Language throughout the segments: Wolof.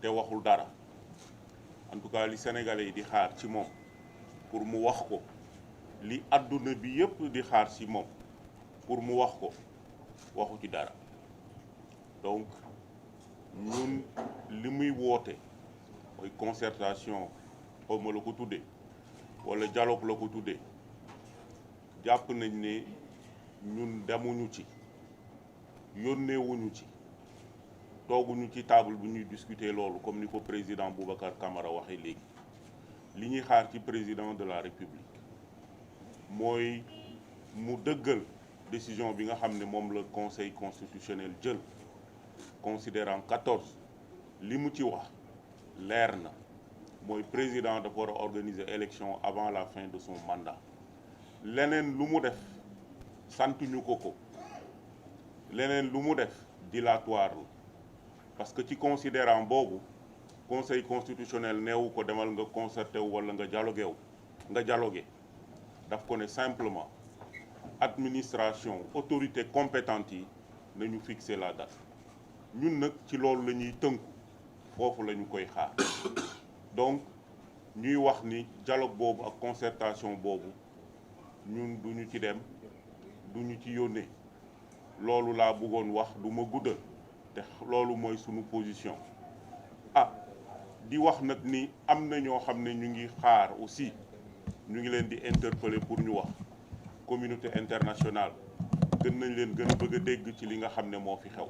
te waxul dara en tout cas li sénégalais yi di xaar ci moom pour mu wax ko li àdduna bi yépp di xaar ci moom pour mu wax ko waxu ci dara donc ñun li muy woote mooy concertation xawma la ko tuddee wala dialogue la ko tuddee jàpp nañ ne ñun demuñu ci yónneewuñu ci tooguñu ci table bu ñuy discuter loolu comme ni ko président Boubacar Camara waxee léegi li ñuy xaar ci président de la république mooy mu dëggal décision bi nga xam ne moom la conseil constitutionnel jël considérant 14 li mu ci wax leer na mooy président dafa war a organiser élection avant la fin de son mandat leneen lu mu def santuñu ko leneen lu mu def dilatoire la parce que ci considérant boobu conseil constitutionnel neewu ko demal nga concerté wu wala nga dialogué daf ko ne simplement administration autorité compétente yi nañu fixer la date ñun nag ci loolu la ñuy tënku foofu la ñu koy xaar donc ñuy wax ni dialogue boobu ak concertation boobu ñun duñu ci dem duñu ci yónnee loolu laa bëggoon wax du ma guddal te loolu mooy sunu position di wax nag ni am na ñoo xam ne ñu ngi xaar aussi ñu ngi leen di interpeller pour ñu wax communauté internationale gën nañ leen gën a bëgg a dégg ci li nga xam ne moo fi xew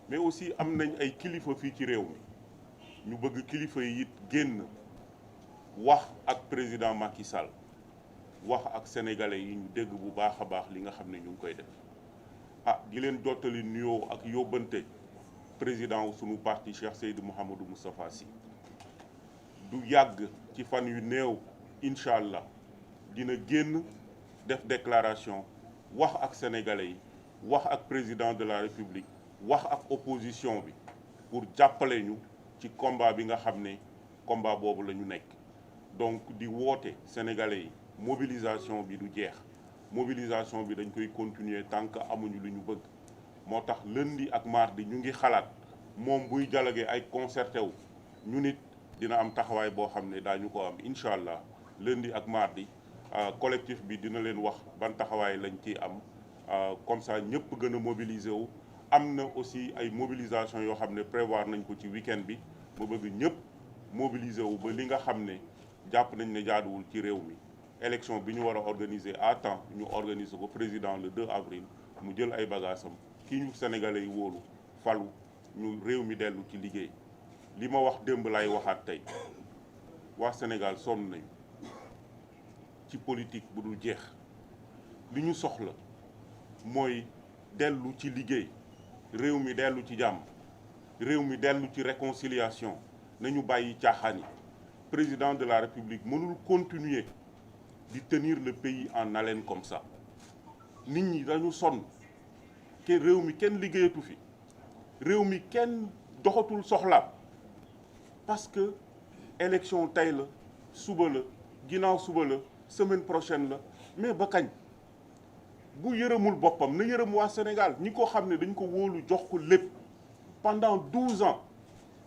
mais aussi am nañ ay kilifa fii ci réew mi ñu bëgg kilifa yi it génn wax ak président Macky Sall wax ak sénégalais yi ñu dégg bu baax a baax li nga xam ne ñu ngi koy def di leen jottali nuyoo ak yóbbante président wu sunu parti Cheikh Seydou Mouhamadou Moustapha Sy du yàgg ci fan yu néew incha allah dina génn def déclaration wax ak sénégalais yi wax ak président de la république wax ak opposition bi pour jàppale ñu ci combat bi nga xam ne combat boobu la ñu nekk donc di woote sénégalais yi mobilisation bi du jeex mobilisation bi dañ koy continuer tant que amuñu lu ñu bëgg moo tax lundi ak mardi ñu ngi xalaat moom buy dialogué ay concerté wu ñu nit dina am taxawaay boo xam ne daañu ko am incha allah lundi ak mardi collectif bi dina leen wax ban taxawaay lañ ciy am comme ça ñëpp gën a mobiliser wu. am na aussi ay mobilisation yoo xam ne prévoir nañ ko ci week-end bi ma bëgg ñëpp mobiliser wu ba li nga xam ne jàpp nañ ne jaaduwul ci réew mi élection bi ñu war a organiser à temps ñu organiser ko président le 2 avril mu jël ay bagaasam kii ñu sénégalais yi wóolu falu ñu réew mi dellu ci liggéey li ma wax démb lay waxaat tey waa Sénégal sonn nañu ci politique bu dul jeex li ñu soxla mooy dellu ci liggéey réew mi dellu ci jàmm réew mi dellu ci réconciliation nañu bàyyi caaxaan yi président de la république mënul continuer di tenir le pays en haleine comme ça nit ñi dañu sonn ke réew mi kenn liggéeyatu fi réew mi kenn doxatul soxlaam parce que élection tey la suba la ginnaaw suba la semaine prochaine la mais ba kañ bu yërëmul boppam na yërëm waa Sénégal ñi ko xam ne dañ ko wóolu jox ko lépp pendant 12 ans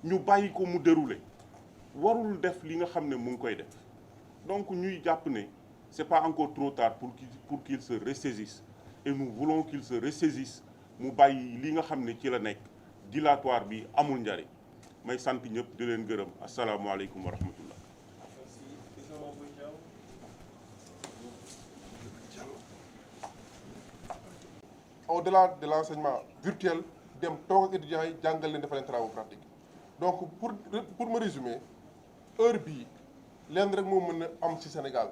ñu bàyyi ko mu dérouler warul def li nga xam ne mu ngi koy def donc ñuy jàpp ne c'est pas encore trop tard pour qu'il se ressaisisse et nous voulons qu'il se ressaisisse mu bàyyi li nga xam ne ci la nekk dilatoire bi amul njariñ may sant ñëpp di leen gërëm asalaamaaleykum wa rahmatullah. Au-delà de l'enseignement virtuel dem toog ak étudiants yi jàngal leen defal leen travaux pratiques donc pour me résumer heure bii leen rek moo mën a am ci Sénégal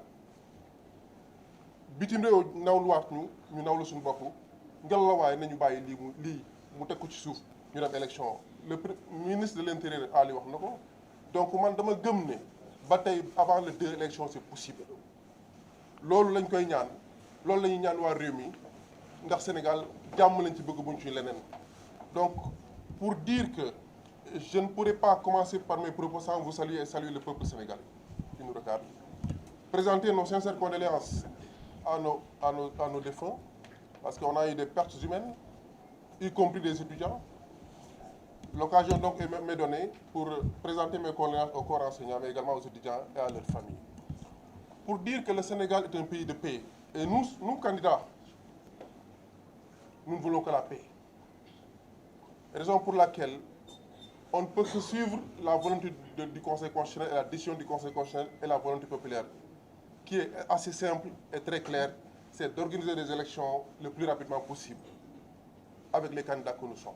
bitim réew nawluwaat ñu nawlu suñu bopp ngelawaay nañu bàyyi lii mu teg ko ci suuf ñu dem élection le ministre de l'intérieur Ali wax na ko donc man dama gëm ne ba tey avant le 2 élection c'est possible loolu lañ koy ñaan loolu la ñuy ñaan waa réew mi ndax Sénégal jàmm lañ ci bëgg buñ ci leneen donc pour dire que je ne pourrais pas commencer par mes propos sans vous saluer et saluer le peuple sénégalais qui nous regarde, présenter nos sincères condoléances à nos défunts parce qu'on a eu des pertes humaines y compris des étudiants. L'occasion donc m'est donnée pour présenter mes condoléances aux corps enseignants, mais également aux étudiants et à leurs familles. Pour dire que le Sénégal est un pays de paix. Et nous candidats, nous ne voulons que la paix. Raison pour laquelle on ne peut que suivre la volonté du Conseil constitutionnel et la décision du Conseil constitutionnel et la volonté populaire, qui est assez simple et très claire, c'est d'organiser des élections le plus rapidement possible avec les candidats que nous sommes.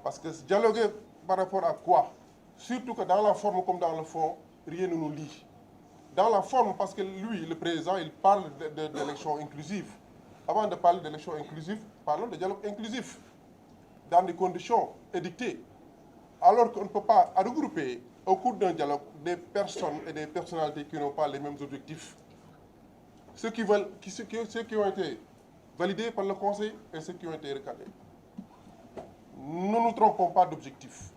Parce que dialoguer par rapport à quoi? Surtout que dans la forme comme dans le fond, rien ne nous lie. Dans la forme, parce que lui, le président, il parle d'élections inclusives. Avant de parler d'élections inclusives, parlons de dialogue inclusif, dans des conditions édictées. Alors qu'on ne peut pas regrouper au cours d'un dialogue des personnes et des personnalités qui n'ont pas les mêmes objectifs. Ceux qui ont été validés par le Conseil et ceux qui ont été recalés. Ne nous trompons pas d'objectif.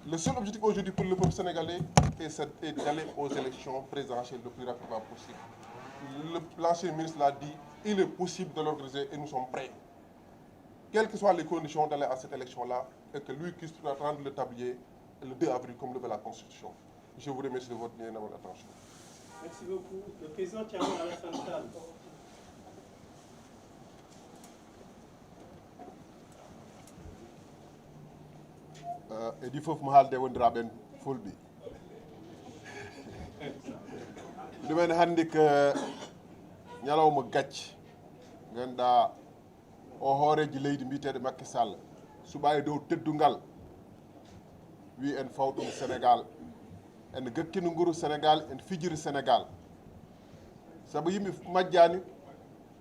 Le seul objectif aujourd'hui pour le peuple sénégalais est d'aller aux élections présidentielles le plus rapidement possible. L'ancien ministre l'a dit, il est possible de l'organiser et nous sommes prêts. Quelles que soient les conditions d'aller à cette élection-là, et que lui puisse rendre le tablier le 2 avril comme le veut la Constitution. Je vous remercie de votre bien et de votre attention. Merci beaucoup. Le président Thierno Alassane Sall. edi fof mo haalde wondiraɓen fulɓe ɗumen hannde ko ñalawma gacce ganduɗa o hooreji leydi mbiyeteɗo Macky Sall suɓa e dow teddungal wi en faw ɗum Sénégal en gakkino nguru Sénégal en fijiri Sénégal saabu yimɓe majjani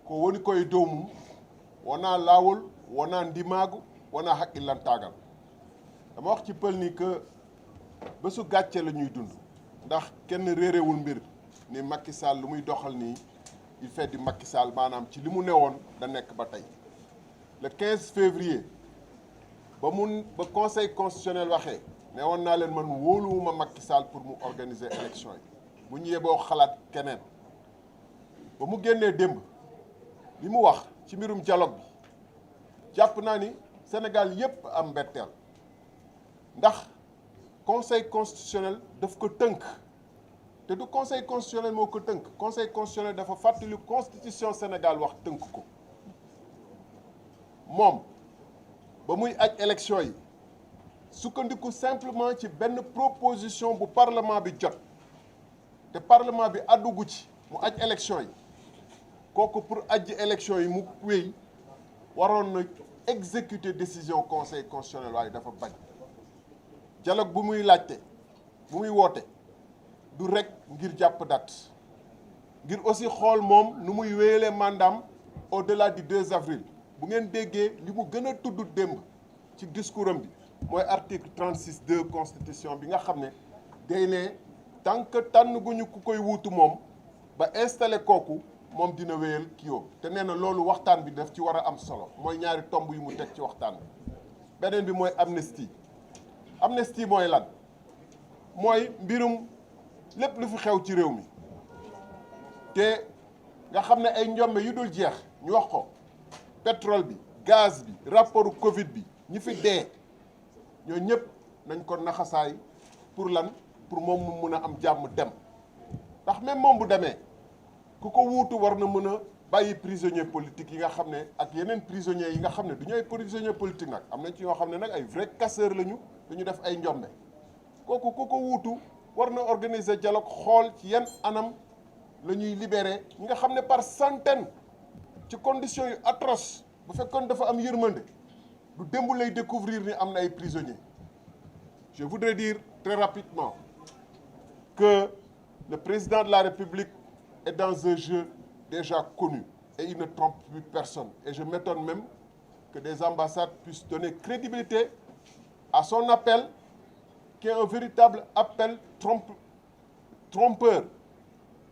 ko woni koye dow mum wona laawol wona ndimagu wona haqqillantagal dama wax ci pël ni que bésu gàcce la ñuy dund ndax kenn réerewul mbir ni Macky Sall lu muy doxal nii il fait du Macky Sall maanaam ci li mu newoon da nekk ba tey le 15 février ba conseil constitutionnel waxee ne woon naa leen man wóoluwuma Macky Sall pour mu organiser élection yi bu ñu yeboo xalaat keneen ba mu génnee démb li mu wax ci mbirum dialogue bi jàpp naa ni Sénégal yépp am mbetteel ndax conseil constitutionnel daf ko tënk te du conseil constitutionnel moo ko tënk conseil constitutionnel dafa fàttali constitution Sénégal wax tënk ko moom ba muy aj élection yi sukkandiku simplement ci benn proposition bu parlement bi jot te parlement bi àddugu ci mu aj élection yi kooku pour ajji élection yi mu wéy waroon na exécuter décision conseil constitutionnel waaye dafa bañ dialogue bu muy laajte bu muy woote du rek ngir jàpp date ngir aussi xool moom nu muy wéyalee mandaam au-delà du 2 avril bu ngeen déggee li mu gën a tudd démb ci discours am bi mooy article 36(2) constitution bi nga xam ne day ne tant que tànn guñu ku koy wuutu moom ba installé kooku moom dina wéyal kii yoo te nee na loolu waxtaan bi daf ci war a am solo mooy ñaari tomb yu mu teg ci waxtaan bi beneen bi mooy amnistie amnistie mooy lan mooy mbirum lépp lu fi xew ci réew mi te nga xam ne ay njombe yu dul jeex ñu wax ko pétrole bi gaz bi rapport Covid bi ñi fi dee ñoo ñëpp nañ ko naxasaay pour lan pour moom mu mun a am jàmm dem ndax même moom bu demee ku ko wuutu war na mën a bàyyi prisonnier politique yi nga xam ne ak yeneen prisonniers yi nga xam ne du ñu ay prisonnier politique nag am nañ ci ñoo xam ne nag ay vrai casseur lañu dañu def ay njombe kooku ku ko wuutu war na organiser dialogue xool ci yan anam la ñuy libérer ñi nga xam ne par centaine ci conditions yu atroce bu fekkoon dafa am yërmande du démb lay découvrir ni am na ay prisonniers. Je voudrais dire très rapidement que le président de la République est dans un jeu déjà connu et il ne trompe plus personne. Et je m'étonne même que des ambassades puissent donner crédibilité à son appel, qui est un véritable appel trompeur,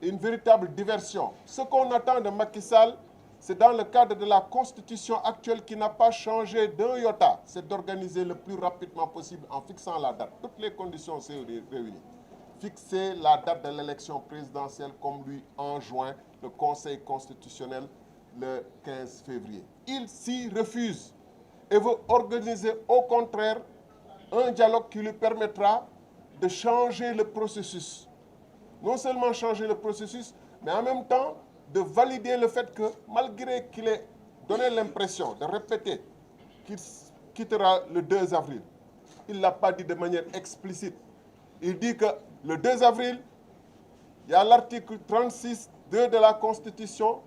et une véritable diversion. Ce qu'on attend de Macky Sall, c'est dans le cadre de la constitution actuelle qui n'a pas changé d'un iota, c'est d'organiser le plus rapidement possible en fixant la date. Toutes les conditions sont réunies. Fixer la date de l'élection présidentielle comme lui enjoint le Conseil constitutionnel le 15 février. Il s'y refuse. et veut organiser au contraire un dialogue qui lui permettra de changer le processus. Non seulement changer le processus, mais en même temps de valider le fait que malgré qu'il ait donné l'impression de répéter qu'il quittera le 2 avril, il ne l'a pas dit de manière explicite. Il dit que le 2 avril, il y a l'article 36.2 de la Constitution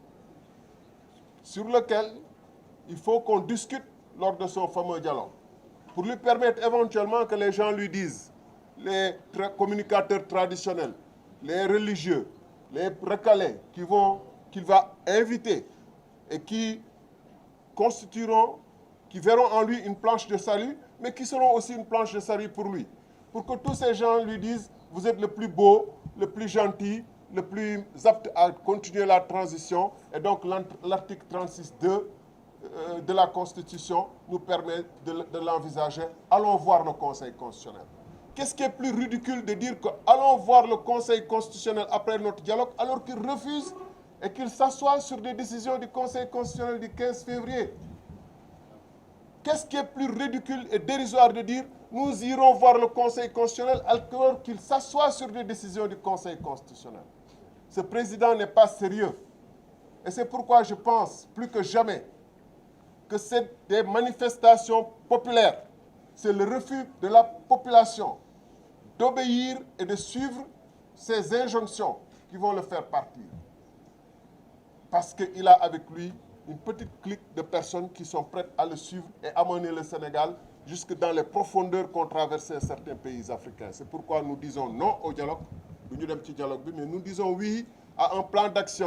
sur lequel il faut qu'on discute lors de son fameux dialogue, pour lui permettre éventuellement que les gens lui disent, les communicateurs traditionnels, les religieux, les recalés qu'il va inviter et qui verront en lui une planche de salut, mais qui seront aussi une planche de salut pour lui. Pour que tous ces gens lui disent, vous êtes le plus beau, le plus gentil, le plus apte à continuer la transition. Et donc l'article 36.2 de la Constitution nous permet de l'envisager. Allons voir le Conseil constitutionnel. Qu'est-ce qui est plus ridicule de dire que allons voir le Conseil constitutionnel après notre dialogue alors qu'il refuse et qu'il s'assoit sur des décisions du Conseil constitutionnel du 15 février? Qu'est-ce qui est plus ridicule et dérisoire de dire nous irons voir le Conseil constitutionnel alors qu'il s'assoit sur des décisions du Conseil constitutionnel? Ce président n'est pas sérieux. Et c'est pourquoi je pense plus que jamais que c'est des manifestations populaires. C'est le refus de la population d'obéir et de suivre ces injonctions qui vont le faire partir. Parce qu'il a avec lui une petite clique de personnes qui sont prêtes à le suivre et amener le Sénégal jusque dans les profondeurs qu'ont traversé certains pays africains. C'est pourquoi nous disons non au dialogue. Nous disons oui à un plan d'action